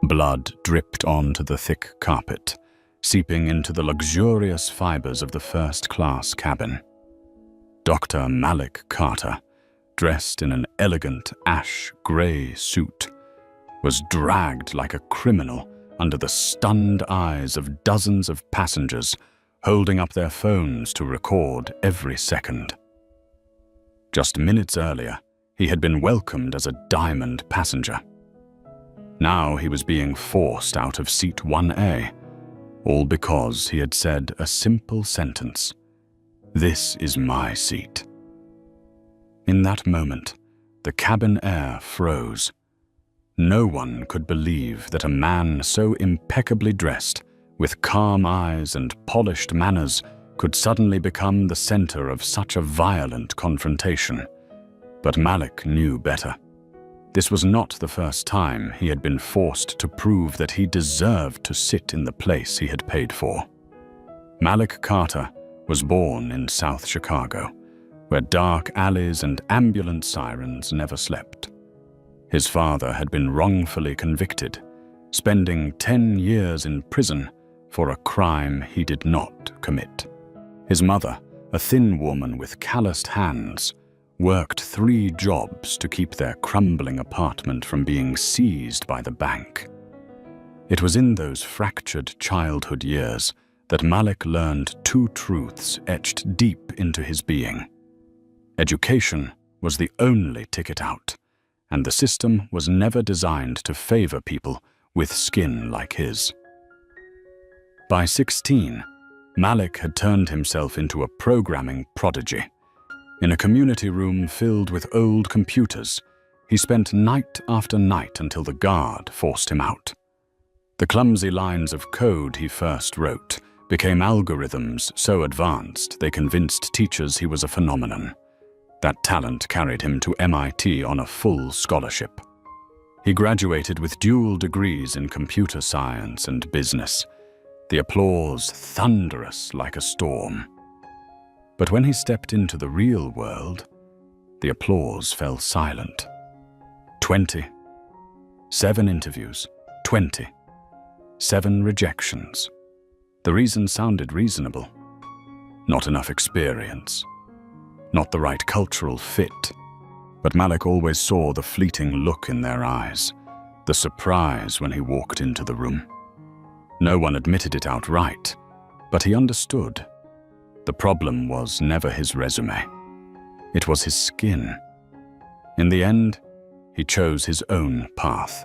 Blood dripped onto the thick carpet, seeping into the luxurious fibers of the first-class cabin. Dr. Malik Carter, dressed in an elegant ash-gray suit, was dragged like a criminal under the stunned eyes of dozens of passengers holding up their phones to record every second. Just minutes earlier, he had been welcomed as a diamond passenger. Now he was being forced out of seat 1A, all because he had said a simple sentence: "This is my seat." In that moment, the cabin air froze. No one could believe that a man so impeccably dressed, with calm eyes and polished manners, could suddenly become the center of such a violent confrontation. But Malik knew better. This was not the first time he had been forced to prove that he deserved to sit in the place he had paid for. Malik Carter was born in South Chicago, where dark alleys and ambulance sirens never slept. His father had been wrongfully convicted, spending 10 years in prison for a crime he did not commit. His mother, a thin woman with calloused hands, worked 3 jobs to keep their crumbling apartment from being seized by the bank. It was in those fractured childhood years that Malik learned 2 truths etched deep into his being. Education was the only ticket out, and the system was never designed to favor people with skin like his. By 16, Malik had turned himself into a programming prodigy. In a community room filled with old computers, he spent night after night until the guard forced him out. The clumsy lines of code he first wrote became algorithms so advanced they convinced teachers he was a phenomenon. That talent carried him to MIT on a full scholarship. He graduated with dual degrees in computer science and business, the applause thunderous like a storm. But when he stepped into the real world, the applause fell silent. 20. 7 interviews. 20. 7 rejections. The reason sounded reasonable. Not enough experience. Not the right cultural fit. But Malik always saw the fleeting look in their eyes, the surprise when he walked into the room. No one admitted it outright, but he understood. The problem was never his resume. It was his skin. In the end, he chose his own path.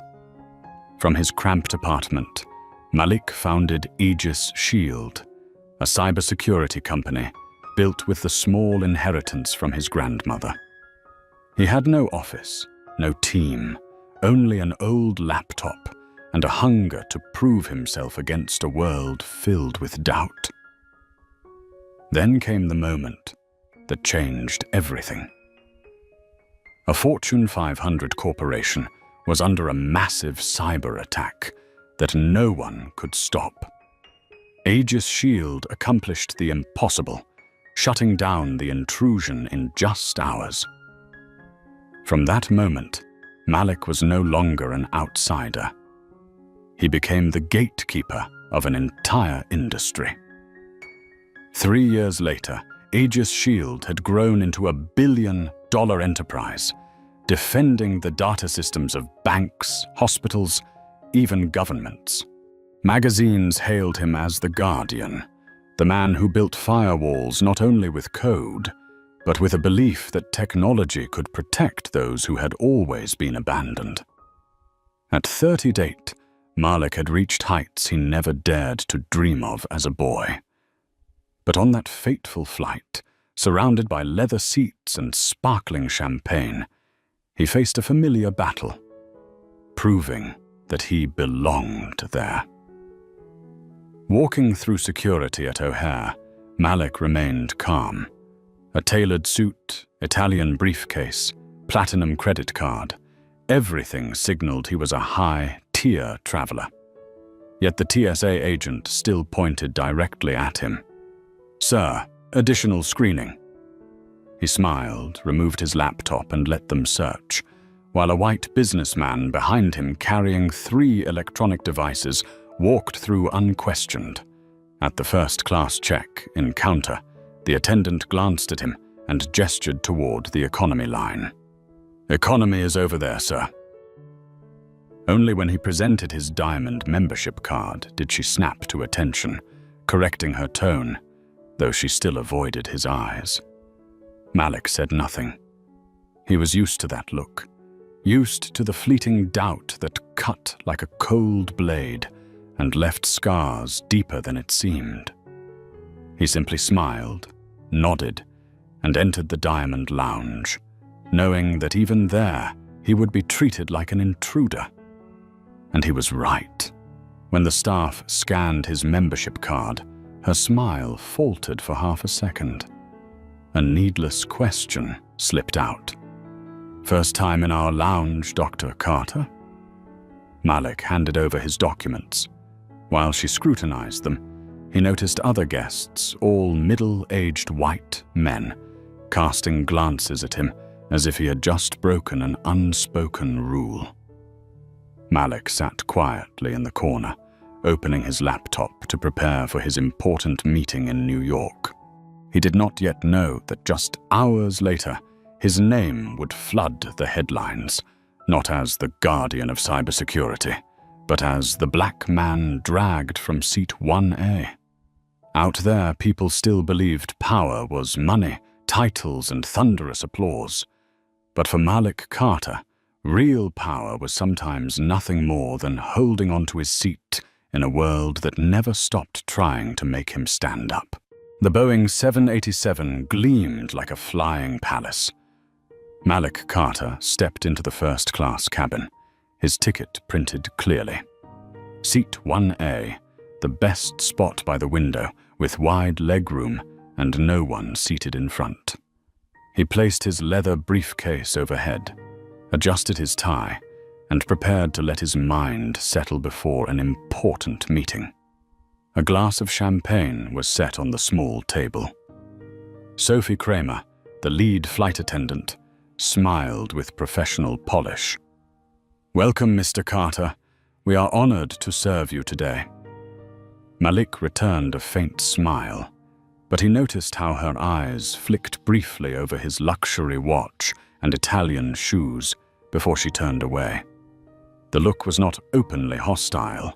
From his cramped apartment, Malik founded Aegis Shield, a cybersecurity company built with the small inheritance from his grandmother. He had no office, no team, only an old laptop and a hunger to prove himself against a world filled with doubt. Then came the moment that changed everything. A Fortune 500 corporation was under a massive cyber attack that no one could stop. Aegis Shield accomplished the impossible, shutting down the intrusion in just hours. From that moment, Malik was no longer an outsider. He became the gatekeeper of an entire industry. 3 years later, Aegis Shield had grown into a billion-dollar enterprise, defending the data systems of banks, hospitals, even governments. Magazines hailed him as the Guardian, the man who built firewalls not only with code, but with a belief that technology could protect those who had always been abandoned. At 38, Malik had reached heights he never dared to dream of as a boy. But on that fateful flight, surrounded by leather seats and sparkling champagne, he faced a familiar battle, proving that he belonged there. Walking through security at O'Hare, Malik remained calm. A tailored suit, Italian briefcase, platinum credit card, everything signaled he was a high-tier traveler. Yet the TSA agent still pointed directly at him. "Sir, additional screening." He smiled, removed his laptop, and let them search, while a white businessman behind him carrying 3 electronic devices walked through unquestioned. At the first-class check-in counter, the attendant glanced at him and gestured toward the economy line. "Economy is over there, sir." Only when he presented his diamond membership card did she snap to attention, correcting her tone, though she still avoided his eyes. Malik said nothing. He was used to that look, used to the fleeting doubt that cut like a cold blade and left scars deeper than it seemed. He simply smiled, nodded, and entered the Diamond Lounge, knowing that even there he would be treated like an intruder. And he was right. When the staff scanned his membership card, her smile faltered for half a second. A needless question slipped out. "First time in our lounge, Dr. Carter?" Malik handed over his documents. While she scrutinized them, he noticed other guests, all middle-aged white men, casting glances at him as if he had just broken an unspoken rule. Malik sat quietly in the corner, opening his laptop to prepare for his important meeting in New York. He did not yet know that just hours later, his name would flood the headlines, not as the guardian of cybersecurity, but as the black man dragged from seat 1A. Out there, people still believed power was money, titles, and thunderous applause. But for Malik Carter, real power was sometimes nothing more than holding onto his seat in a world that never stopped trying to make him stand up. The Boeing 787 gleamed like a flying palace. Malik Carter stepped into the first-class cabin, his ticket printed clearly. Seat 1A, the best spot by the window, with wide legroom and no one seated in front. He placed his leather briefcase overhead, adjusted his tie, and prepared to let his mind settle before an important meeting. A glass of champagne was set on the small table. Sophie Kramer, the lead flight attendant, smiled with professional polish. "Welcome, Mr. Carter. We are honored to serve you today." Malik returned a faint smile, but he noticed how her eyes flicked briefly over his luxury watch and Italian shoes before she turned away. The look was not openly hostile,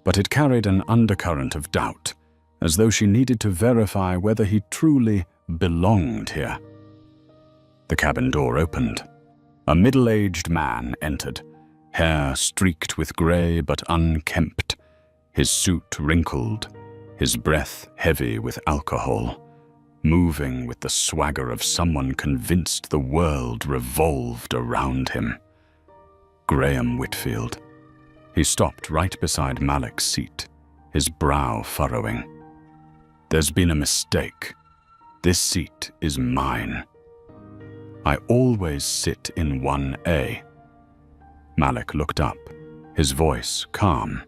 but it carried an undercurrent of doubt, as though she needed to verify whether he truly belonged here. The cabin door opened. A middle-aged man entered, hair streaked with gray but unkempt, his suit wrinkled, his breath heavy with alcohol, moving with the swagger of someone convinced the world revolved around him. Graham Whitfield. He stopped right beside Malik's seat, his brow furrowing. "There's been a mistake. This seat is mine. I always sit in 1A. Malik looked up, his voice calm.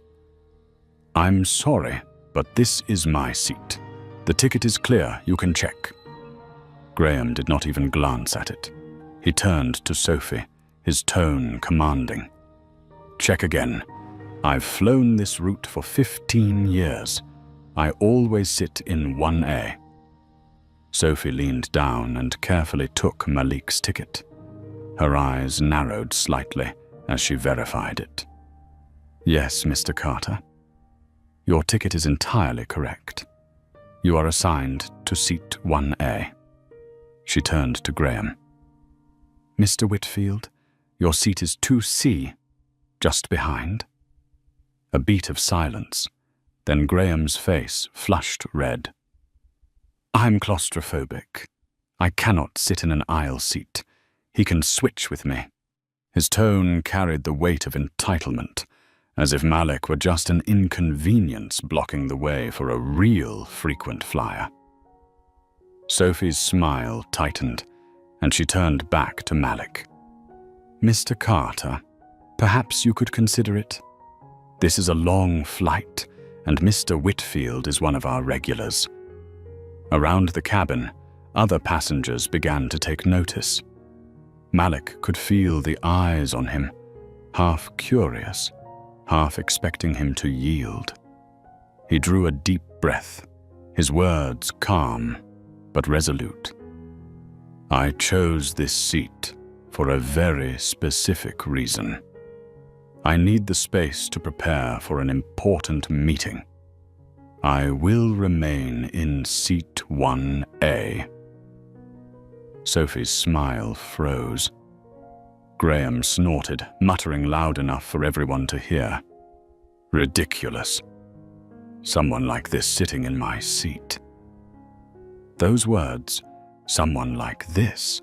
"I'm sorry, but this is my seat. The ticket is clear, you can check." Graham did not even glance at it. He turned to Sophie, his tone commanding. "Check again. I've flown this route for 15 years. I always sit in 1A. Sophie leaned down and carefully took Malik's ticket. Her eyes narrowed slightly as she verified it. "Yes, Mr. Carter. Your ticket is entirely correct. You are assigned to seat 1A. She turned to Graham. "Mr. Whitfield, your seat is 2C, just behind." A beat of silence, then Graham's face flushed red. "I'm claustrophobic. I cannot sit in an aisle seat. He can switch with me." His tone carried the weight of entitlement, as if Malik were just an inconvenience blocking the way for a real frequent flyer. Sophie's smile tightened, and she turned back to Malik. "Mr. Carter, perhaps you could consider it. This is a long flight, and Mr. Whitfield is one of our regulars." Around the cabin, other passengers began to take notice. Malik could feel the eyes on him, half curious, half expecting him to yield. He drew a deep breath, his words calm but resolute. "I chose this seat for a very specific reason. I need the space to prepare for an important meeting. I will remain in seat 1A. Sophie's smile froze. Graham snorted, muttering loud enough for everyone to hear. Ridiculous. Someone like this sitting in my seat. Those words, someone like this,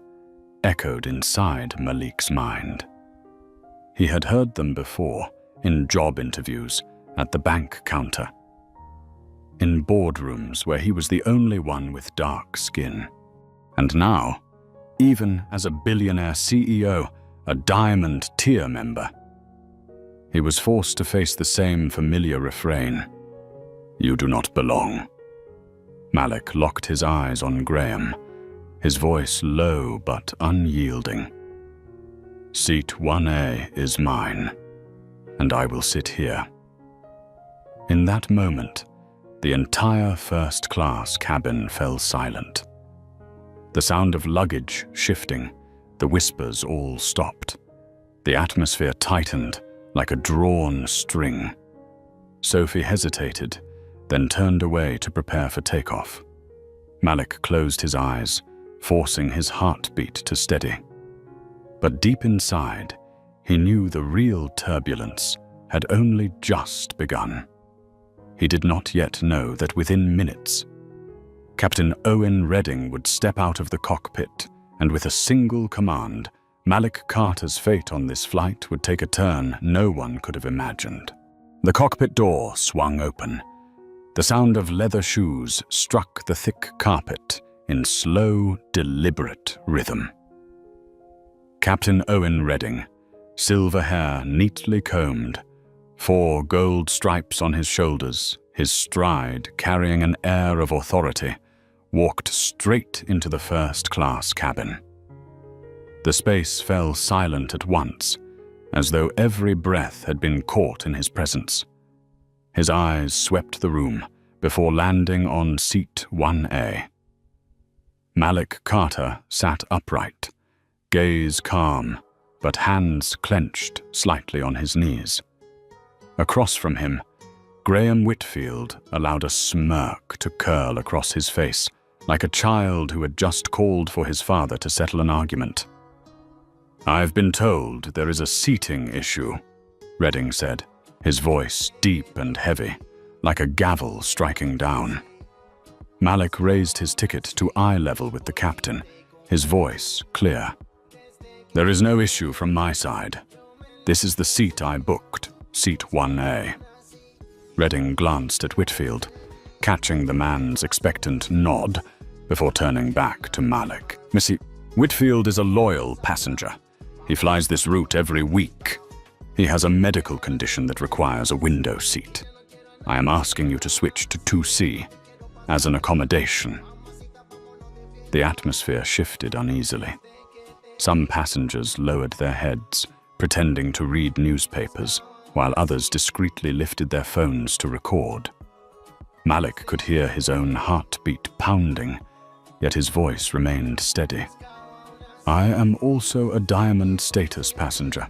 echoed inside Malik's mind. He had heard them before, in job interviews, at the bank counter, in boardrooms where he was the only one with dark skin. And now, even as a billionaire CEO, a diamond tier member, he was forced to face the same familiar refrain. "You do not belong." Malik locked his eyes on Graham, his voice low but unyielding. "Seat 1A is mine, and I will sit here." In that moment, the entire first-class cabin fell silent. The sound of luggage shifting, the whispers all stopped. The atmosphere tightened like a drawn string. Sophie hesitated, then turned away to prepare for takeoff. Malik closed his eyes, forcing his heartbeat to steady. But deep inside, he knew the real turbulence had only just begun. He did not yet know that within minutes, Captain Owen Redding would step out of the cockpit, and with a single command, Malik Carter's fate on this flight would take a turn no one could have imagined. The cockpit door swung open. The sound of leather shoes struck the thick carpet in slow, deliberate rhythm. Captain Owen Redding, silver hair neatly combed, 4 gold stripes on his shoulders, his stride carrying an air of authority, walked straight into the first-class cabin. The space fell silent at once, as though every breath had been caught in his presence. His eyes swept the room before landing on seat 1A. Malik Carter sat upright, gaze calm, but hands clenched slightly on his knees. Across from him, Graham Whitfield allowed a smirk to curl across his face, like a child who had just called for his father to settle an argument. "I've been told there is a seating issue," Redding said, his voice deep and heavy, like a gavel striking down. Malik raised his ticket to eye level with the captain, his voice clear. "There is no issue from my side. This is the seat I booked, seat 1A. Redding glanced at Whitfield, catching the man's expectant nod before turning back to Malik. "Missy, Whitfield is a loyal passenger. He flies this route every week. He has a medical condition that requires a window seat. I am asking you to switch to 2C as an accommodation." The atmosphere shifted uneasily. Some passengers lowered their heads, pretending to read newspapers, while others discreetly lifted their phones to record. Malik could hear his own heartbeat pounding, yet his voice remained steady. "I am also a Diamond status passenger.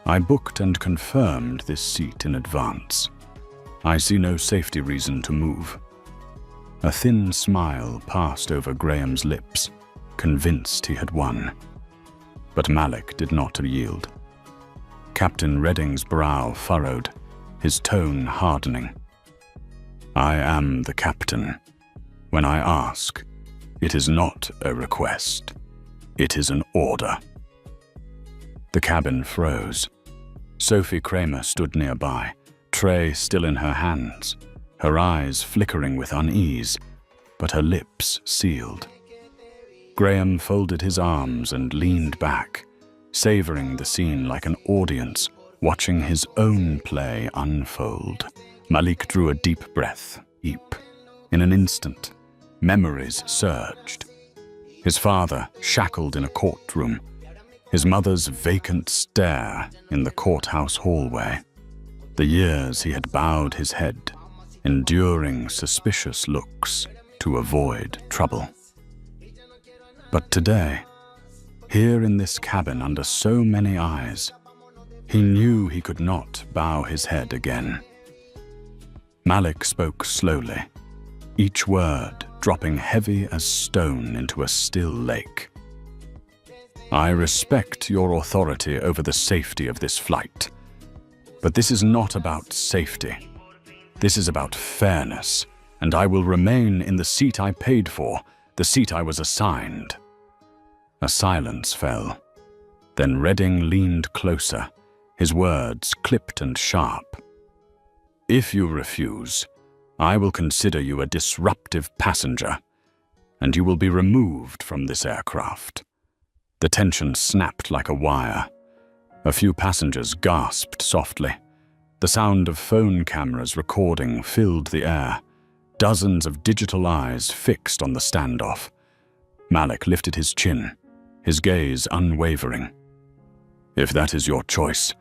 I booked and confirmed this seat in advance. I see no safety reason to move." A thin smile passed over Graham's lips, convinced he had won. But Malik did not yield. Captain Redding's brow furrowed, his tone hardening. "I am the captain. When I ask, it is not a request. It is an order." The cabin froze. Sophie Kramer stood nearby, tray still in her hands, her eyes flickering with unease, but her lips sealed. Graham folded his arms and leaned back, savoring the scene like an audience watching his own play unfold. Malik drew a deep breath. Eep. In an instant, memories surged. His father shackled in a courtroom, his mother's vacant stare in the courthouse hallway, the years he had bowed his head, enduring suspicious looks to avoid trouble. But today, here in this cabin under so many eyes, he knew he could not bow his head again. Malik spoke slowly, each word dropping heavy as stone into a still lake. I respect your authority over the safety of this flight, but this is not about safety. This is about fairness, and I will remain in the seat I paid for, the seat I was assigned. A silence fell. Then Redding leaned closer, his words clipped and sharp. If you refuse, I will consider you a disruptive passenger, and you will be removed from this aircraft. The tension snapped like a wire. A few passengers gasped softly. The sound of phone cameras recording filled the air, dozens of digital eyes fixed on the standoff. Malik lifted his chin, his gaze unwavering. If that is your choice,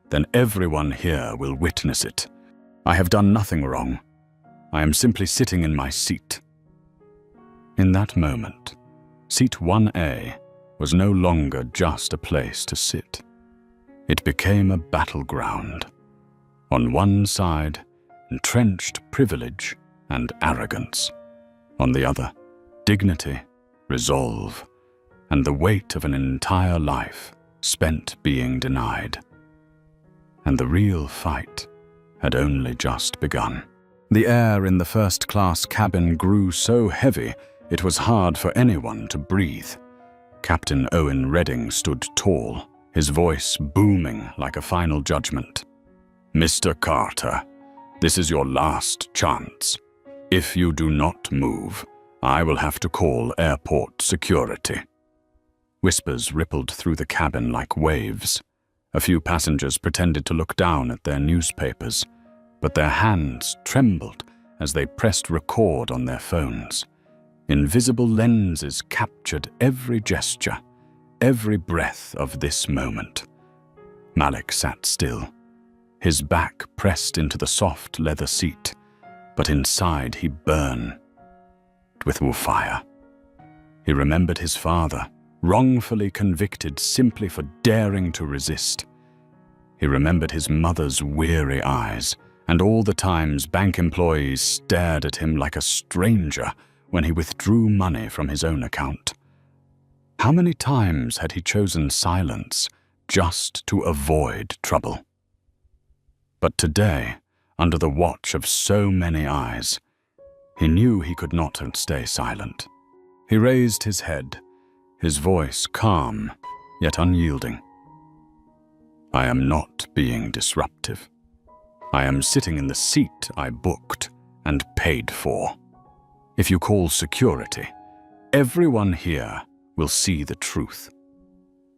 then everyone here will witness it. I have done nothing wrong. I am simply sitting in my seat. In that moment, seat 1A was no longer just a place to sit. It became a battleground. On one side, entrenched privilege and arrogance. On the other, dignity, resolve, and the weight of an entire life spent being denied. And the real fight had only just begun. The air in the first-class cabin grew so heavy it was hard for anyone to breathe. Captain Owen Redding stood tall, his voice booming like a final judgment. Mr. Carter, this is your last chance. If you do not move, I will have to call airport security. Whispers rippled through the cabin like waves. A few passengers pretended to look down at their newspapers, but their hands trembled as they pressed record on their phones. Invisible lenses captured every gesture, every breath of this moment. Malik sat still, his back pressed into the soft leather seat, but inside he burned with fire. He remembered his father, wrongfully convicted simply for daring to resist. He remembered his mother's weary eyes, and all the times bank employees stared at him like a stranger when he withdrew money from his own account. How many times had he chosen silence just to avoid trouble? But today, under the watch of so many eyes, he knew he could not stay silent. He raised his head, his voice calm, yet unyielding. I am not being disruptive. I am sitting in the seat I booked and paid for. If you call security, everyone here will see the truth.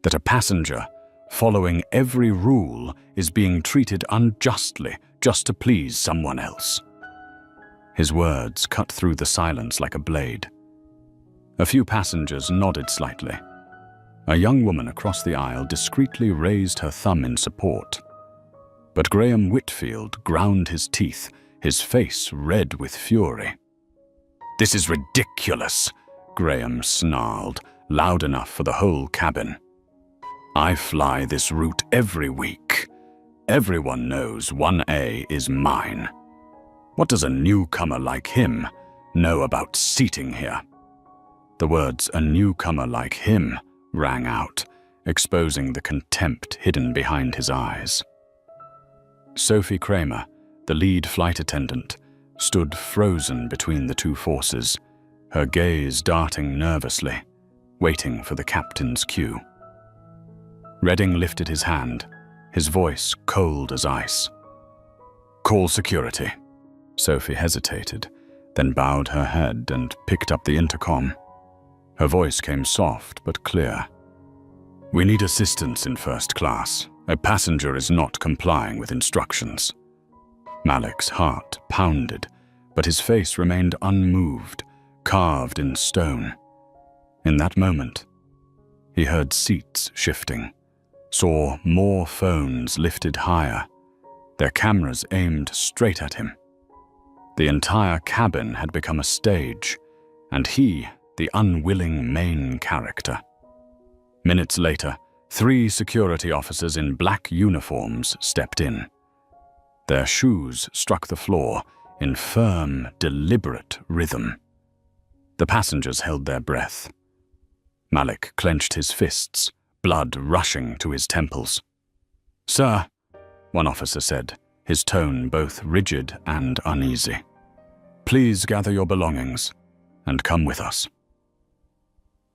That a passenger, following every rule, is being treated unjustly just to please someone else. His words cut through the silence like a blade. A few passengers nodded slightly. A young woman across the aisle discreetly raised her thumb in support. But Graham Whitfield ground his teeth, his face red with fury. This is ridiculous, Graham snarled, loud enough for the whole cabin. I fly this route every week. Everyone knows 1A is mine. What does a newcomer like him know about seating here? The words "a newcomer like him" rang out, exposing the contempt hidden behind his eyes. Sophie Kramer, the lead flight attendant, stood frozen between the two forces, her gaze darting nervously, waiting for the captain's cue. Redding lifted his hand, his voice cold as ice. Call security. Sophie hesitated, then bowed her head and picked up the intercom. Her voice came soft but clear. We need assistance in first class. A passenger is not complying with instructions. Malik's heart pounded, but his face remained unmoved, carved in stone. In that moment, He heard seats shifting, saw more phones lifted higher, their cameras aimed straight at him. The entire cabin had become a stage, and he, the unwilling main character. Minutes later, 3 security officers in black uniforms stepped in. Their shoes struck the floor in firm, deliberate rhythm. The passengers held their breath. Malik clenched his fists, blood rushing to his temples. "Sir," one officer said, his tone both rigid and uneasy, "please gather your belongings and come with us."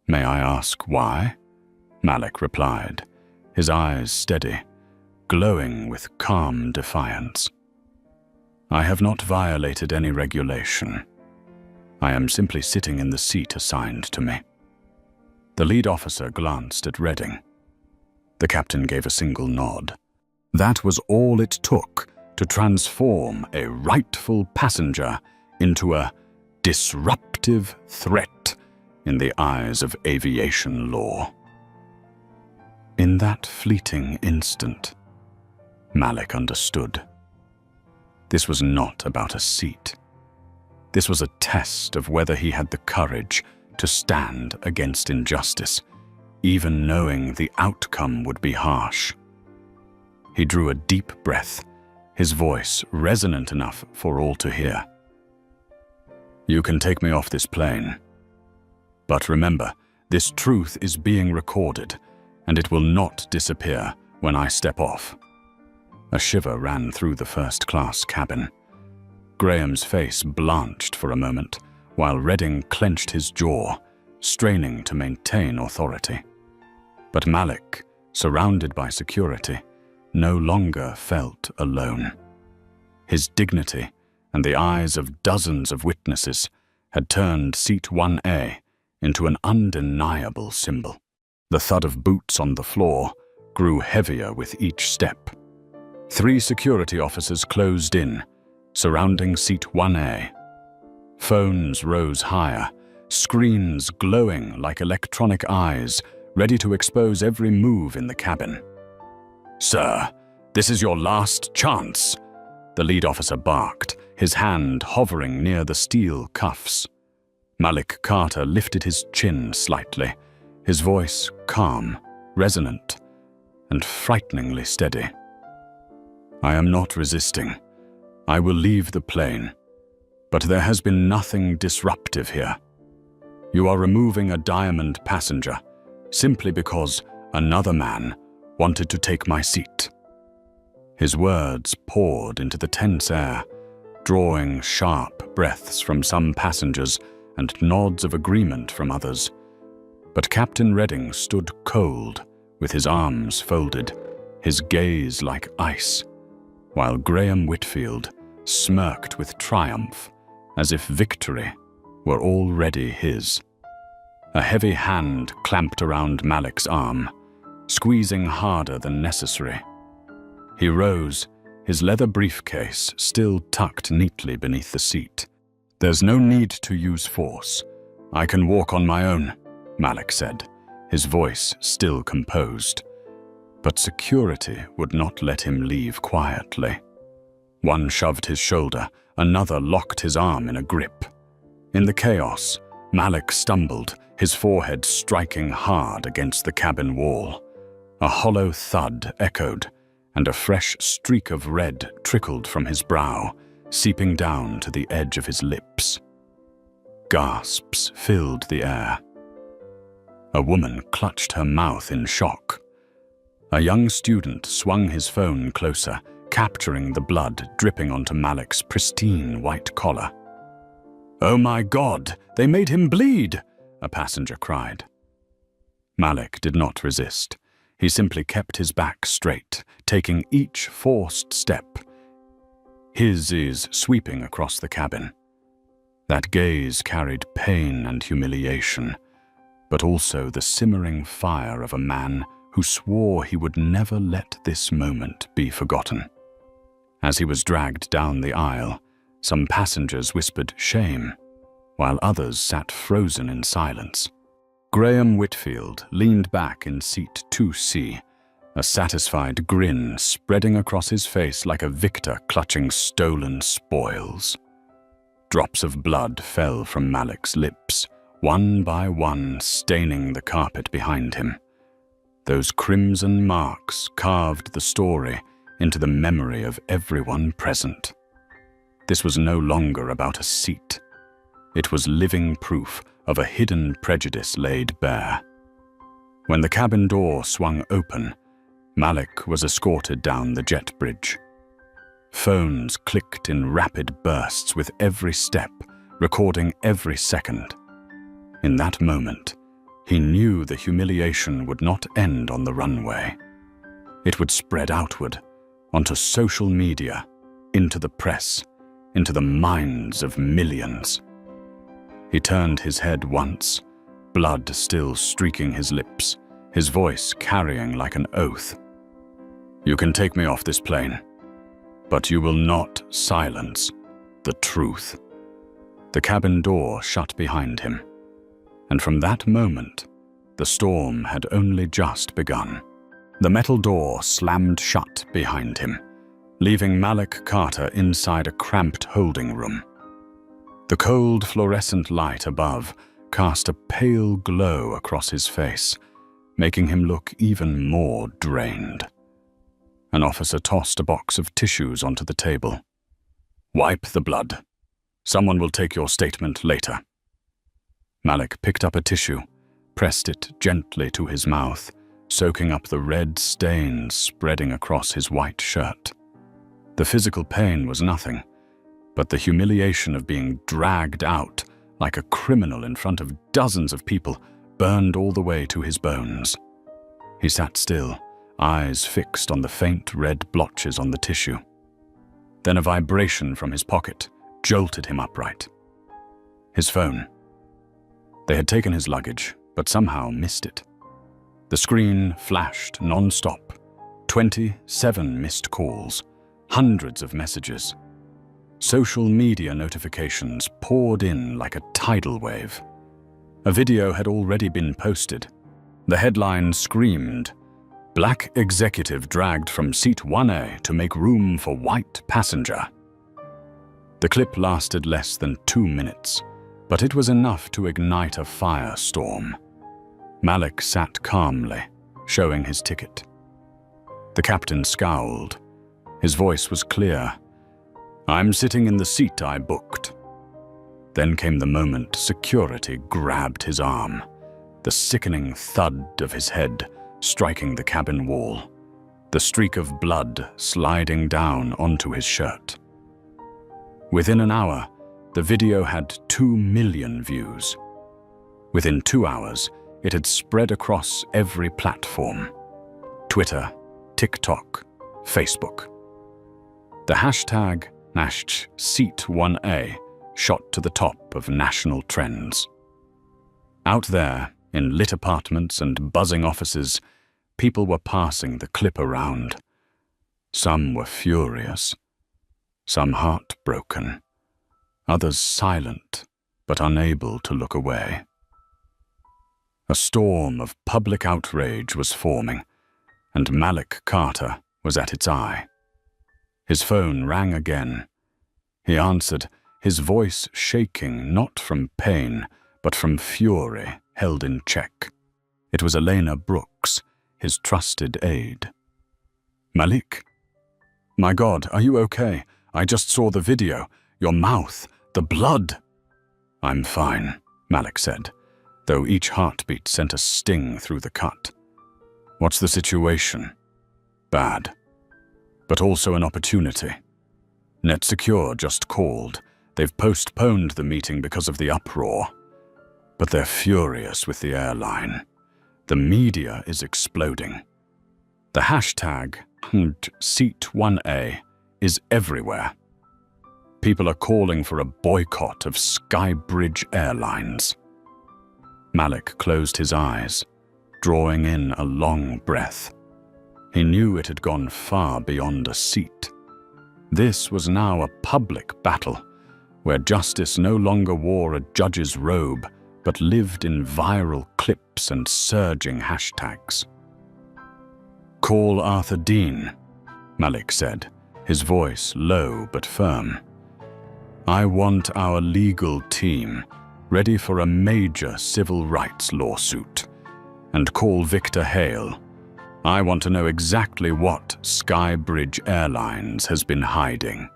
"May I ask why?" Malik replied, his eyes steady, glowing with calm defiance. "I have not violated any regulation. I am simply sitting in the seat assigned to me." The lead officer glanced at Redding. The captain gave a single nod. That was all it took to transform a rightful passenger into a disruptive threat in the eyes of aviation law. In that fleeting instant, Malik understood. This was not about a seat. This was a test of whether he had the courage to stand against injustice, even knowing the outcome would be harsh. He drew a deep breath, his voice resonant enough for all to hear. "You can take me off this plane. But remember, this truth is being recorded, and it will not disappear when I step off." A shiver ran through the first-class cabin. Graham's face blanched for a moment, while Redding clenched his jaw, straining to maintain authority. But Malik, surrounded by security, no longer felt alone. His dignity and the eyes of dozens of witnesses had turned Seat 1A into an undeniable symbol. The thud of boots on the floor grew heavier with each step. 3 security officers closed in, surrounding Seat 1A. Phones rose higher, screens glowing like electronic eyes, ready to expose every move in the cabin. "Sir, this is your last chance," the lead officer barked, his hand hovering near the steel cuffs. Malik Carter lifted his chin slightly, his voice calm, resonant, and frighteningly steady. "I am not resisting. I will leave the plane. But there has been nothing disruptive here. You are removing a diamond passenger simply because another man wanted to take my seat." His words poured into the tense air, drawing sharp breaths from some passengers and nods of agreement from others. But Captain Redding stood cold, with his arms folded, his gaze like ice, while Graham Whitfield smirked with triumph, as if victory were already his. A heavy hand clamped around Malik's arm, squeezing harder than necessary. He rose, his leather briefcase still tucked neatly beneath the seat. "There's no need to use force. I can walk on my own," Malik said, his voice still composed. But security would not let him leave quietly. One shoved his shoulder, another locked his arm in a grip. In the chaos, Malik stumbled, his forehead striking hard against the cabin wall. A hollow thud echoed, and a fresh streak of red trickled from his brow, seeping down to the edge of his lips. Gasps filled the air. A woman clutched her mouth in shock. A young student swung his phone closer, capturing the blood dripping onto Malik's pristine white collar. "Oh my God, they made him bleed!" a passenger cried. Malik did not resist. He simply kept his back straight, taking each forced step. His is sweeping across the cabin. That gaze carried pain and humiliation, but also the simmering fire of a man who swore he would never let this moment be forgotten. As he was dragged down the aisle, some passengers whispered shame, while others sat frozen in silence. Graham Whitfield leaned back in seat 2C, a satisfied grin spreading across his face like a victor clutching stolen spoils. Drops of blood fell from Malik's lips, one by one staining the carpet behind him. Those crimson marks carved the story into the memory of everyone present. This was no longer about a seat. It was living proof of a hidden prejudice laid bare. When the cabin door swung open, Malik was escorted down the jet bridge. Phones clicked in rapid bursts with every step, recording every second. In that moment, he knew the humiliation would not end on the runway. It would spread outward, onto social media, into the press, into the minds of millions. He turned his head once, blood still streaking his lips, his voice carrying like an oath. "You can take me off this plane, but you will not silence the truth." The cabin door shut behind him, and from that moment, the storm had only just begun. The metal door slammed shut behind him, leaving Malik Carter inside a cramped holding room. The cold fluorescent light above cast a pale glow across his face, making him look even more drained. An officer tossed a box of tissues onto the table. "Wipe the blood. Someone will take your statement later." Malik picked up a tissue, pressed it gently to his mouth, soaking up the red stains spreading across his white shirt. The physical pain was nothing, but the humiliation of being dragged out like a criminal in front of dozens of people burned all the way to his bones. He sat still, eyes fixed on the faint red blotches on the tissue. Then a vibration from his pocket jolted him upright. His phone. They had taken his luggage, but somehow missed it. The screen flashed non-stop. 27 missed calls, hundreds of messages. Social media notifications poured in like a tidal wave. A video had already been posted. The headline screamed, "Black executive dragged from seat 1A to make room for white passenger." The clip lasted less than 2 minutes, but it was enough to ignite a firestorm. Malik sat calmly, showing his ticket. The captain scowled. His voice was clear. "I'm sitting in the seat I booked." Then came the moment security grabbed his arm, the sickening thud of his head striking the cabin wall, the streak of blood sliding down onto his shirt. Within an hour, the video had 2 million views. Within 2 hours, it had spread across every platform: Twitter, TikTok, Facebook. The hashtag #Seat1A shot to the top of national trends. Out there, in lit apartments and buzzing offices, people were passing the clip around. Some were furious, some heartbroken, others silent but unable to look away. A storm of public outrage was forming, and Malik Carter was at its eye. His phone rang again. He answered, his voice shaking not from pain, but from fury held in check. It was Elena Brooks, his trusted aide. "Malik? My God, are you okay? I just saw the video. Your mouth, the blood." "I'm fine," Malik said, though each heartbeat sent a sting through the cut. "What's the situation?" "Bad, but also an opportunity. NetSecure just called. They've postponed the meeting because of the uproar. But they're furious with the airline. The media is exploding. The hashtag #Seat1A is everywhere. People are calling for a boycott of Skybridge Airlines." Malik closed his eyes, drawing in a long breath. He knew it had gone far beyond a seat. This was now a public battle, where justice no longer wore a judge's robe, but lived in viral clips and surging hashtags. "Call Arthur Dean," Malik said, his voice low but firm. "I want our legal team ready for a major civil rights lawsuit. And call Victor Hale. I want to know exactly what Skybridge Airlines has been hiding."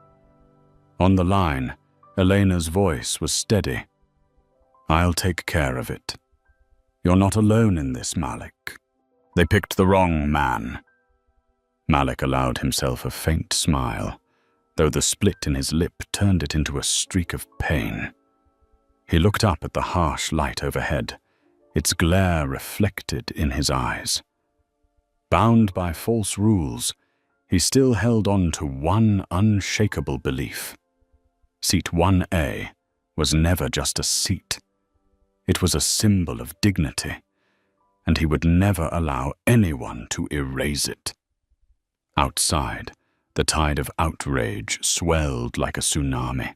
On the line, Elena's voice was steady. "I'll take care of it. You're not alone in this, Malik. They picked the wrong man." Malik allowed himself a faint smile, though the split in his lip turned it into a streak of pain. He looked up at the harsh light overhead, its glare reflected in his eyes. Bound by false rules, he still held on to one unshakable belief. Seat 1A was never just a seat. It was a symbol of dignity, and he would never allow anyone to erase it. Outside, the tide of outrage swelled like a tsunami,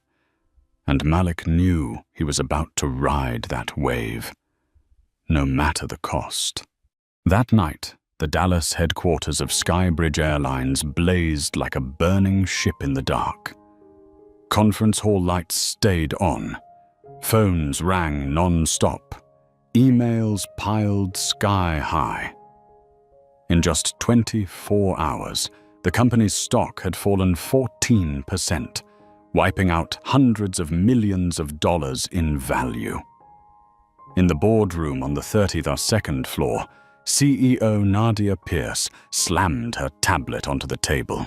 and Malik knew he was about to ride that wave, no matter the cost. That night, the Dallas headquarters of Skybridge Airlines blazed like a burning ship in the dark. Conference hall lights stayed on. Phones rang non-stop. Emails piled sky high. In just 24 hours, the company's stock had fallen 14%, wiping out hundreds of millions of dollars in value. In the boardroom on the 32nd floor, CEO Nadia Pierce slammed her tablet onto the table.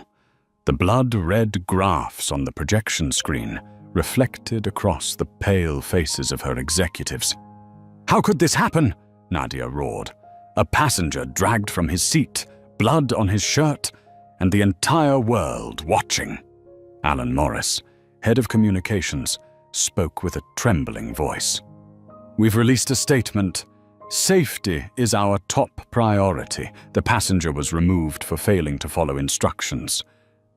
The blood-red graphs on the projection screen reflected across the pale faces of her executives. "How could this happen?" Nadia roared. "A passenger dragged from his seat, blood on his shirt, and the entire world watching." Alan Morris, head of communications, spoke with a trembling voice. "We've released a statement. Safety is our top priority. The passenger was removed for failing to follow instructions.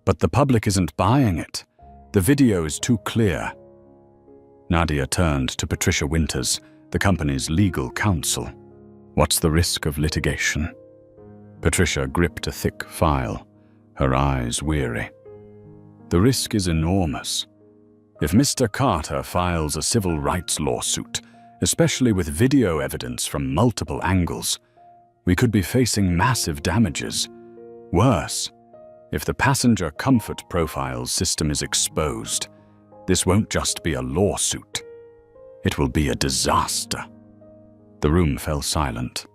But the public isn't buying it. The video is too clear." Nadia turned to Patricia Winters, the company's legal counsel. "What's the risk of litigation?" Patricia gripped a thick file, her eyes weary. "The risk is enormous. If Mr. Carter files a civil rights lawsuit, especially with video evidence from multiple angles, we could be facing massive damages. Worse, if the passenger comfort profiles system is exposed, this won't just be a lawsuit. It will be a disaster." The room fell silent.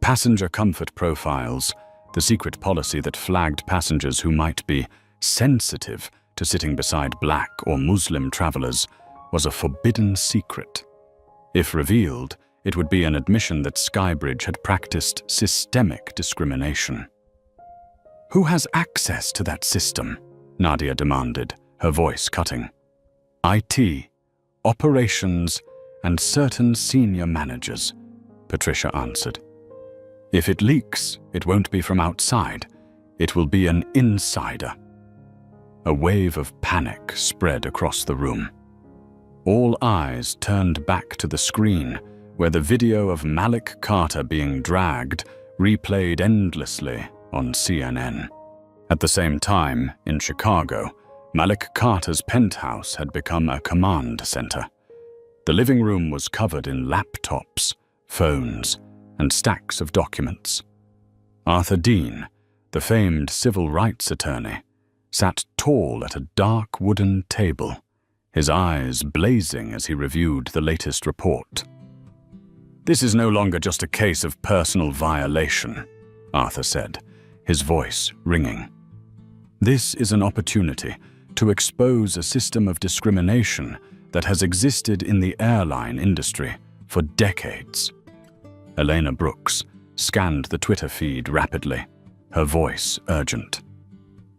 Passenger comfort profiles, the secret policy that flagged passengers who might be sensitive to sitting beside Black or Muslim travelers, was a forbidden secret. If revealed, it would be an admission that Skybridge had practiced systemic discrimination. "Who has access to that system?" Nadia demanded, her voice cutting. "IT, operations, and certain senior managers," Patricia answered. "If it leaks, it won't be from outside. It will be an insider." A wave of panic spread across the room. All eyes turned back to the screen, where the video of Malik Carter being dragged replayed endlessly on CNN. At the same time, in Chicago, Malik Carter's penthouse had become a command center. The living room was covered in laptops, phones, and stacks of documents. Arthur Dean, the famed civil rights attorney, sat tall at a dark wooden table, his eyes blazing as he reviewed the latest report. "This is no longer just a case of personal violation," Arthur said, his voice ringing. "This is an opportunity to expose a system of discrimination that has existed in the airline industry for decades." Elena Brooks scanned the Twitter feed rapidly, her voice urgent.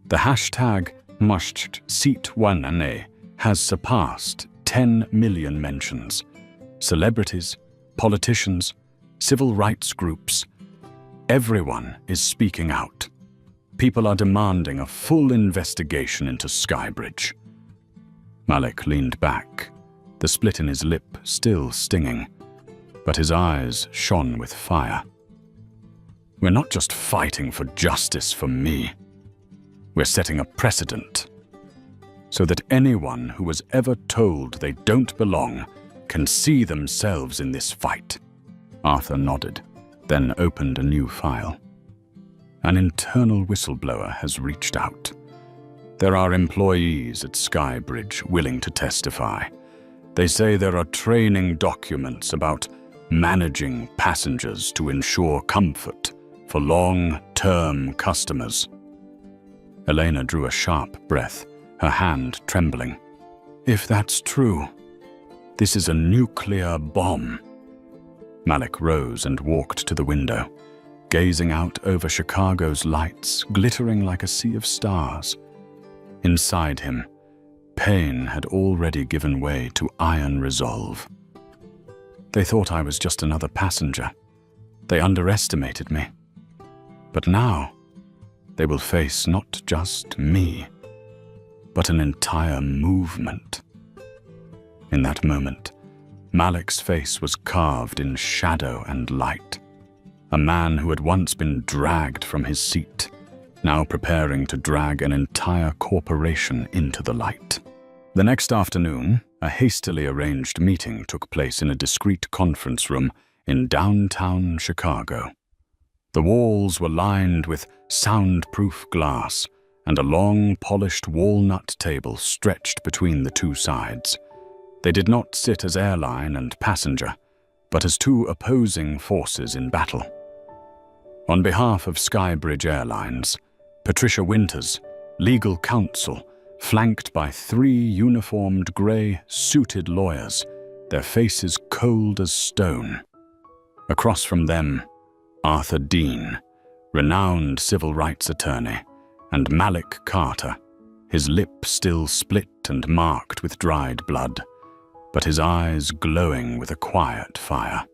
The hashtag #MustSeat1A has surpassed 10 million mentions. Celebrities, politicians, civil rights groups, everyone is speaking out. People are demanding a full investigation into Skybridge. Malik leaned back, the split in his lip still stinging. but his eyes shone with fire. We're not just fighting for justice for me. We're setting a precedent so that anyone who was ever told they don't belong can see themselves in this fight. Arthur nodded, then opened a new file. An internal whistleblower has reached out. There are employees at Skybridge willing to testify. They say there are training documents about managing passengers to ensure comfort for long-term customers. Elena drew a sharp breath, her hand trembling. If that's true, this is a nuclear bomb. Malik rose and walked to the window, gazing out over Chicago's lights, glittering like a sea of stars. Inside him, pain had already given way to iron resolve. They thought I was just another passenger. They underestimated me. But now, they will face not just me, but an entire movement. In that moment, Malik's face was carved in shadow and light. A man who had once been dragged from his seat, now preparing to drag an entire corporation into the light. The next afternoon, a hastily arranged meeting took place in a discreet conference room in downtown Chicago. The walls were lined with soundproof glass, and a long, polished walnut table stretched between the two sides. They did not sit as airline and passenger, but as two opposing forces in battle. On behalf of Skybridge Airlines, Patricia Winters, legal counsel, flanked by 3 uniformed grey, suited lawyers, their faces cold as stone. Across from them, Arthur Dean, renowned civil rights attorney, and Malik Carter, his lip still split and marked with dried blood, but his eyes glowing with a quiet fire.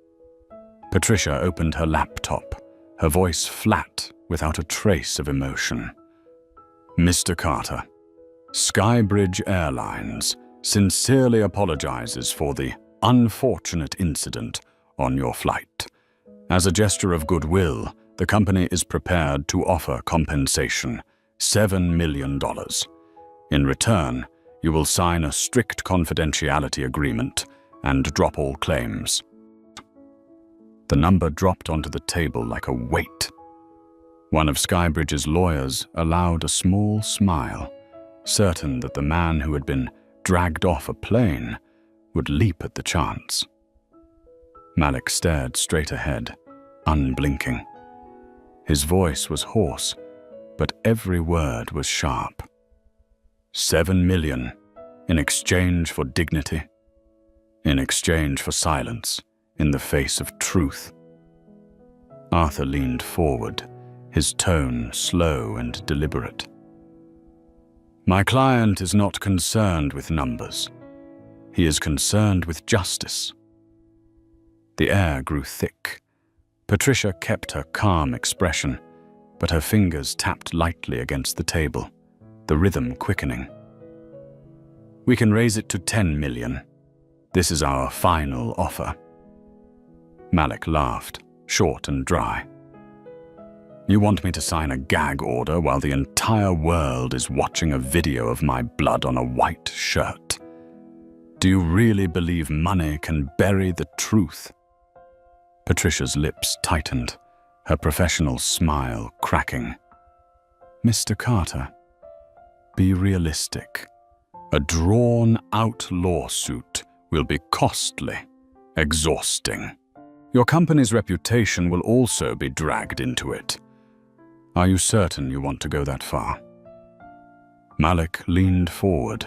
Patricia opened her laptop, her voice flat without a trace of emotion. Mr. Carter, Skybridge Airlines sincerely apologizes for the unfortunate incident on your flight. As a gesture of goodwill, the company is prepared to offer compensation, $7 million. In return, you will sign a strict confidentiality agreement and drop all claims. The number dropped onto the table like a weight. One of Skybridge's lawyers allowed a small smile, certain that the man who had been dragged off a plane would leap at the chance. Malik stared straight ahead, unblinking. His voice was hoarse, but every word was sharp. $7 million in exchange for dignity, in exchange for silence in the face of truth. Arthur leaned forward, his tone slow and deliberate. My client is not concerned with numbers. He is concerned with justice. The air grew thick. Patricia kept her calm expression, but her fingers tapped lightly against the table, the rhythm quickening. We can raise it to $10 million. This is our final offer. Malik laughed, short and dry. You want me to sign a gag order while the entire world is watching a video of my blood on a white shirt? Do you really believe money can bury the truth? Patricia's lips tightened, her professional smile cracking. Mr. Carter, be realistic. A drawn-out lawsuit will be costly, exhausting. Your company's reputation will also be dragged into it. Are you certain you want to go that far? Malik leaned forward,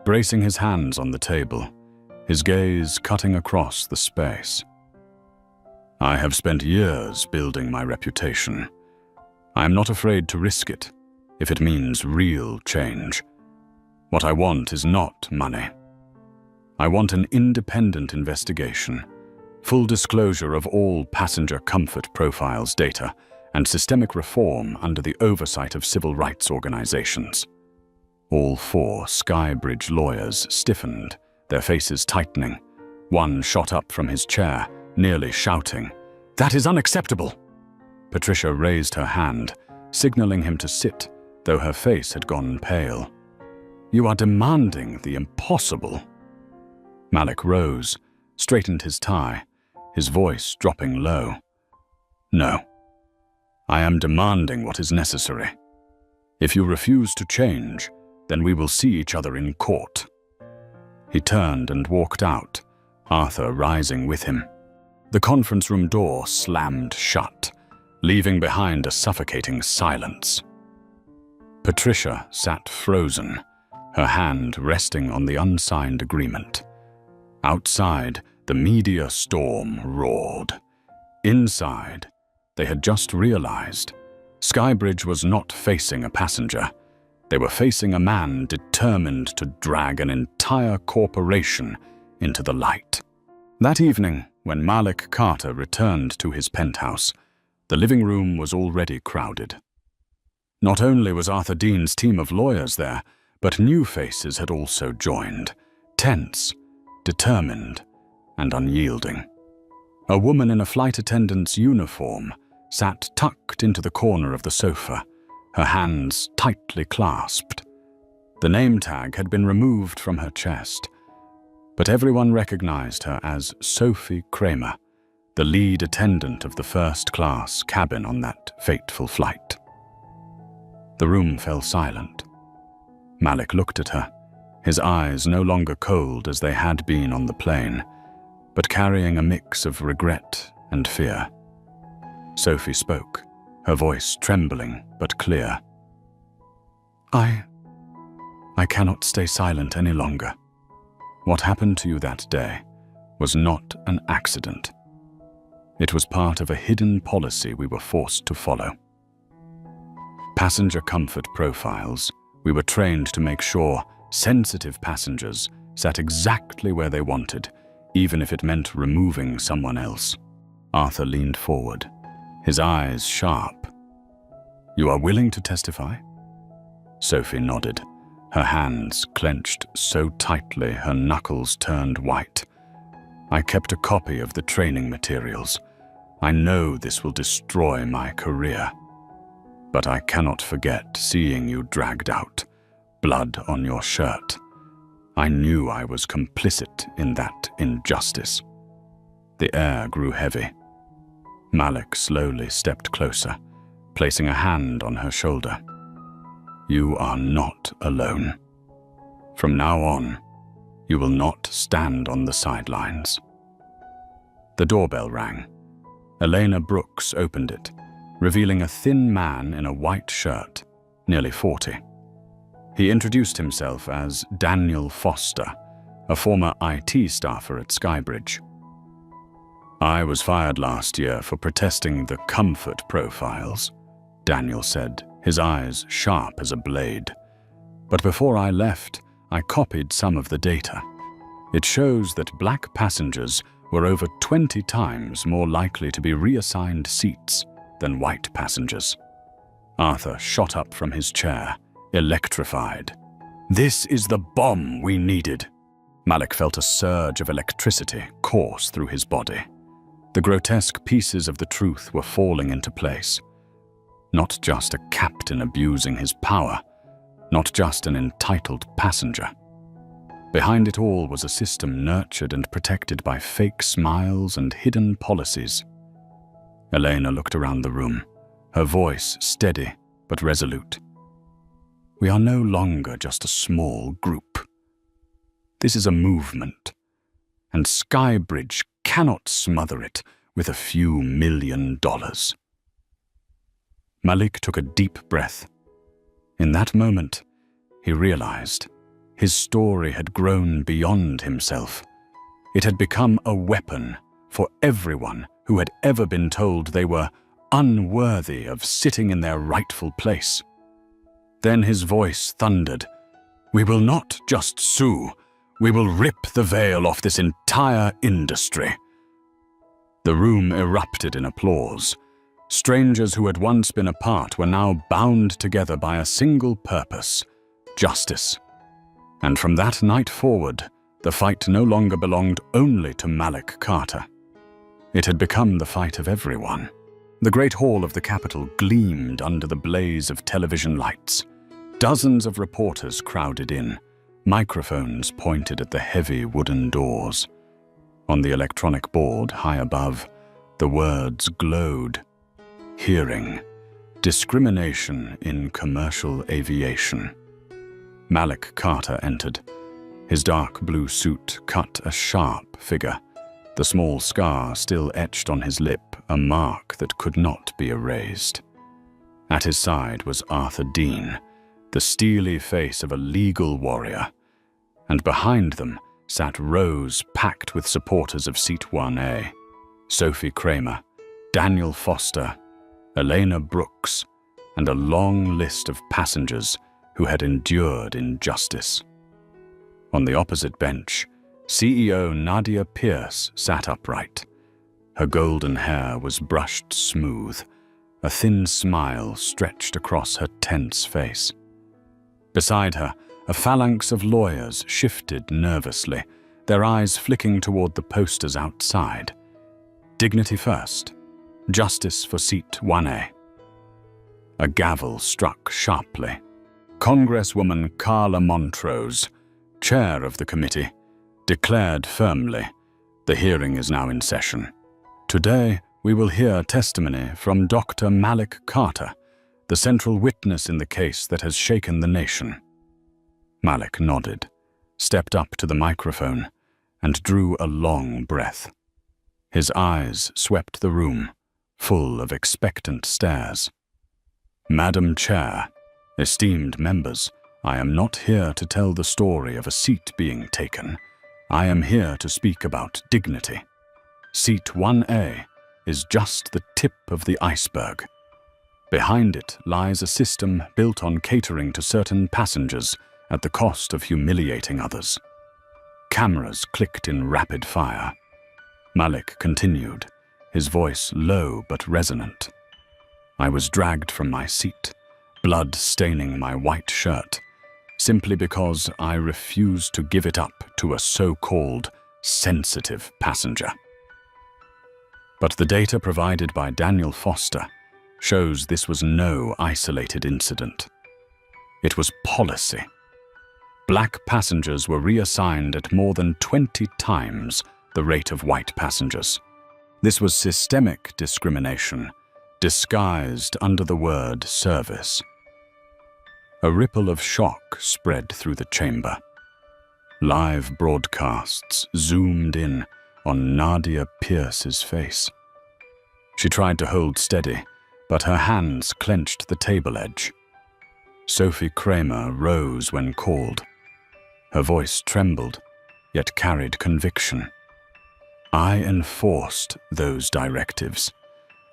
bracing his hands on the table, his gaze cutting across the space. I have spent years building my reputation. I am not afraid to risk it, if it means real change. What I want is not money. I want an independent investigation, full disclosure of all passenger comfort profiles data, and systemic reform under the oversight of civil rights organizations. All 4 Skybridge lawyers stiffened, their faces tightening. One shot up from his chair, nearly shouting, "That is unacceptable!" Patricia raised her hand, signaling him to sit, though her face had gone pale. "You are demanding the impossible." Malik rose, straightened his tie, his voice dropping low. "No. I am demanding what is necessary. If you refuse to change, then we will see each other in court." He turned and walked out, Arthur rising with him. The conference room door slammed shut, leaving behind a suffocating silence. Patricia sat frozen, her hand resting on the unsigned agreement. Outside, the media storm roared. Inside, they had just realized Skybridge was not facing a passenger. They were facing a man determined to drag an entire corporation into the light. That evening, when Malik Carter returned to his penthouse, the living room was already crowded. Not only was Arthur Dean's team of lawyers there, but new faces had also joined, tense, determined, and unyielding. A woman in a flight attendant's uniform sat tucked into the corner of the sofa, her hands tightly clasped. The name tag had been removed from her chest, but everyone recognized her as Sophie Kramer, the lead attendant of the first-class cabin on that fateful flight. The room fell silent. Malik looked at her, his eyes no longer cold as they had been on the plane, but carrying a mix of regret and fear. Sophie spoke, her voice trembling but clear. I cannot stay silent any longer. What happened to you that day was not an accident. It was part of a hidden policy we were forced to follow. Passenger comfort profiles, we were trained to make sure sensitive passengers sat exactly where they wanted, even if it meant removing someone else. Arthur leaned forward, his eyes sharp. "You are willing to testify?" Sophie nodded, her hands clenched so tightly her knuckles turned white. "I kept a copy of the training materials. I know this will destroy my career. But I cannot forget seeing you dragged out, blood on your shirt. I knew I was complicit in that injustice." The air grew heavy. Malik slowly stepped closer, placing a hand on her shoulder. "You are not alone. From now on, you will not stand on the sidelines." The doorbell rang. Elena Brooks opened it, revealing a thin man in a white shirt, nearly 40. He introduced himself as Daniel Foster, a former IT staffer at Skybridge. "I was fired last year for protesting the comfort profiles," Daniel said, his eyes sharp as a blade. "But before I left, I copied some of the data. It shows that black passengers were over 20 times more likely to be reassigned seats than white passengers." Arthur shot up from his chair, electrified. "This is the bomb we needed." Malik felt a surge of electricity course through his body. The grotesque pieces of the truth were falling into place. Not just a captain abusing his power, not just an entitled passenger. Behind it all was a system nurtured and protected by fake smiles and hidden policies. Elena looked around the room, her voice steady but resolute. "We are no longer just a small group. This is a movement, and Skybridge cannot smother it with a few $1 million. Malik took a deep breath. In that moment, he realized his story had grown beyond himself. It had become a weapon for everyone who had ever been told they were unworthy of sitting in their rightful place. Then his voice thundered, "We will not just sue, we will rip the veil off this entire industry." The room erupted in applause. Strangers who had once been apart were now bound together by a single purpose: justice. And from that night forward, the fight no longer belonged only to Malik Carter. It had become the fight of everyone. The great hall of the Capitol gleamed under the blaze of television lights. Dozens of reporters crowded in, microphones pointed at the heavy wooden doors. On the electronic board high above, the words glowed. Hearing. Discrimination in commercial aviation. Malik Carter entered. His dark blue suit cut a sharp figure, the small scar still etched on his lip, a mark that could not be erased. At his side was Arthur Dean, the steely face of a legal warrior, and behind them sat rows packed with supporters of Seat 1A, Sophie Kramer, Daniel Foster, Elena Brooks, and a long list of passengers who had endured injustice. On the opposite bench, CEO Nadia Pierce sat upright. Her golden hair was brushed smooth. A thin smile stretched across her tense face. Beside her, a phalanx of lawyers shifted nervously, their eyes flicking toward the posters outside. Dignity first. Justice for Seat 1A. A gavel struck sharply. Congresswoman Carla Montrose, chair of the committee, declared firmly, "The hearing is now in session. Today, we will hear testimony from Dr. Malik Carter, the central witness in the case that has shaken the nation." Malik nodded, stepped up to the microphone, and drew a long breath. His eyes swept the room, full of expectant stares. "Madam Chair, esteemed members, I am not here to tell the story of a seat being taken. I am here to speak about dignity. Seat 1A is just the tip of the iceberg. Behind it lies a system built on catering to certain passengers at the cost of humiliating others." Cameras clicked in rapid fire. Malik continued, his voice low but resonant. "I was dragged from my seat, blood staining my white shirt, simply because I refused to give it up to a so-called sensitive passenger. But the data provided by Daniel Foster shows this was no isolated incident. It was policy. Black passengers were reassigned at more than 20 times the rate of white passengers. This was systemic discrimination, disguised under the word service. A ripple of shock spread through the chamber. Live broadcasts zoomed in on Nadia Pierce's face. She tried to hold steady, but her hands clenched the table edge. Sophie Kramer rose when called. Her voice trembled, yet carried conviction. "I enforced those directives.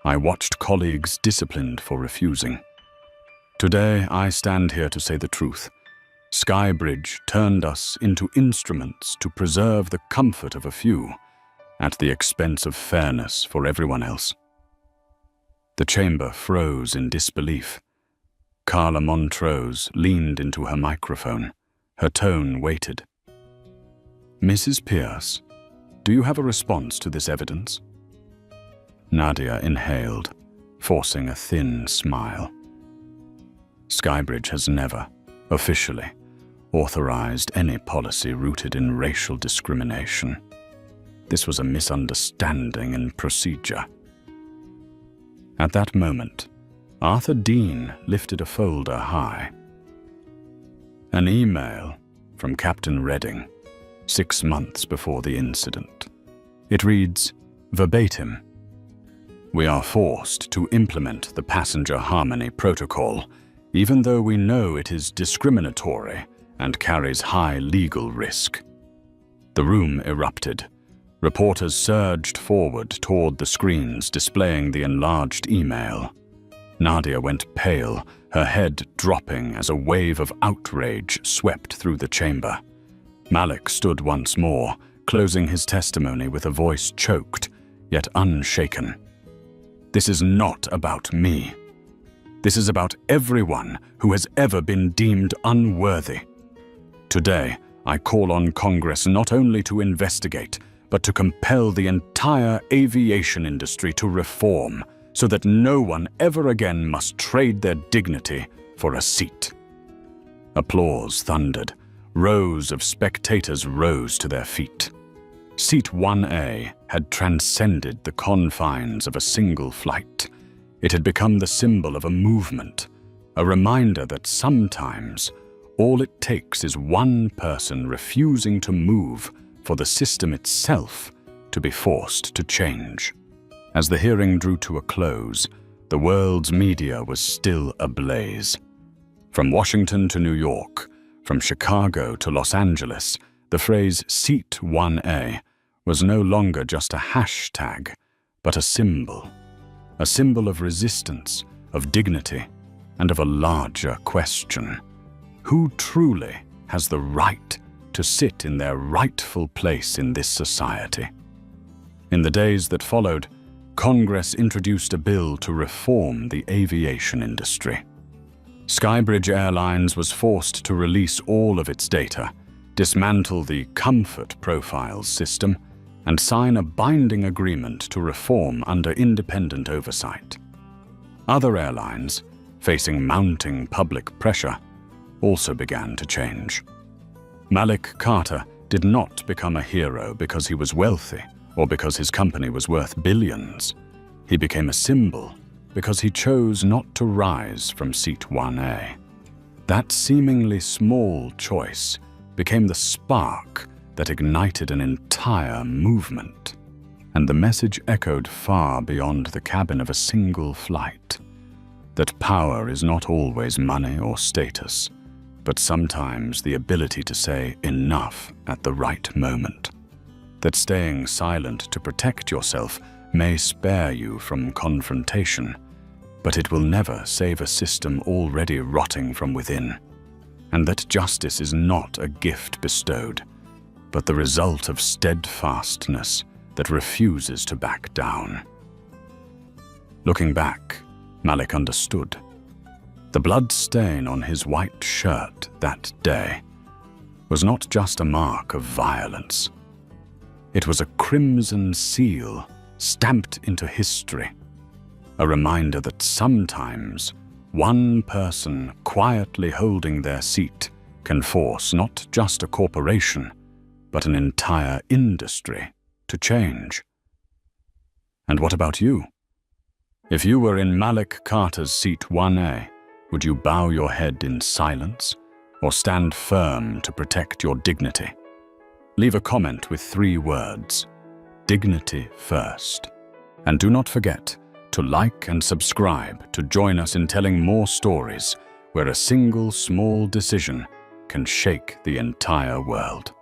I watched colleagues disciplined for refusing. Today, I stand here to say the truth. Skybridge turned us into instruments to preserve the comfort of a few, at the expense of fairness for everyone else." The chamber froze in disbelief. Carla Montrose leaned into her microphone. Her tone weighted. "Mrs. Pierce, do you have a response to this evidence?" Nadia inhaled, forcing a thin smile. Skybridge has never, officially, authorized any policy rooted in racial discrimination. This was a misunderstanding in procedure. At that moment, Arthur Dean lifted a folder high. An email from Captain Redding, 6 months before the incident. It reads, verbatim, "We are forced to implement the passenger harmony protocol, even though we know it is discriminatory and carries high legal risk." The room erupted. Reporters surged forward toward the screens displaying the enlarged email. Nadia went pale, her head dropping as a wave of outrage swept through the chamber. Malik stood once more, closing his testimony with a voice choked, yet unshaken. "This is not about me. This is about everyone who has ever been deemed unworthy. Today, I call on Congress not only to investigate, but to compel the entire aviation industry to reform so that no one ever again must trade their dignity for a seat. Applause thundered. Rows of spectators rose to their feet. Seat 1A had transcended the confines of a single flight. It had become the symbol of a movement, a reminder that sometimes all it takes is one person refusing to move for the system itself to be forced to change. As the hearing drew to a close, the world's media was still ablaze. From Washington to New York, from Chicago to Los Angeles, the phrase Seat 1A was no longer just a hashtag, but a symbol of resistance, of dignity, and of a larger question. Who truly has the right to sit in their rightful place in this society? In the days that followed, Congress introduced a bill to reform the aviation industry. Skybridge Airlines was forced to release all of its data, dismantle the Comfort Profiles system, and sign a binding agreement to reform under independent oversight. Other airlines, facing mounting public pressure, also began to change. Malik Carter did not become a hero because he was wealthy or because his company was worth billions. He became a symbol because he chose not to rise from Seat 1A. That seemingly small choice became the spark that ignited an entire movement, and the message echoed far beyond the cabin of a single flight, that power is not always money or status, but sometimes the ability to say enough at the right moment, that staying silent to protect yourself may spare you from confrontation, but it will never save a system already rotting from within, and that justice is not a gift bestowed, but the result of steadfastness that refuses to back down. Looking back, Malik understood. The blood stain on his white shirt that day was not just a mark of violence. It was a crimson seal stamped into history, a reminder that sometimes one person quietly holding their seat can force not just a corporation, but an entire industry to change. And what about you? If you were in Malik Carter's Seat 1A, would you bow your head in silence or stand firm to protect your dignity? Leave a comment with 3 words: dignity first. And do not forget to like and subscribe to join us in telling more stories where a single small decision can shake the entire world.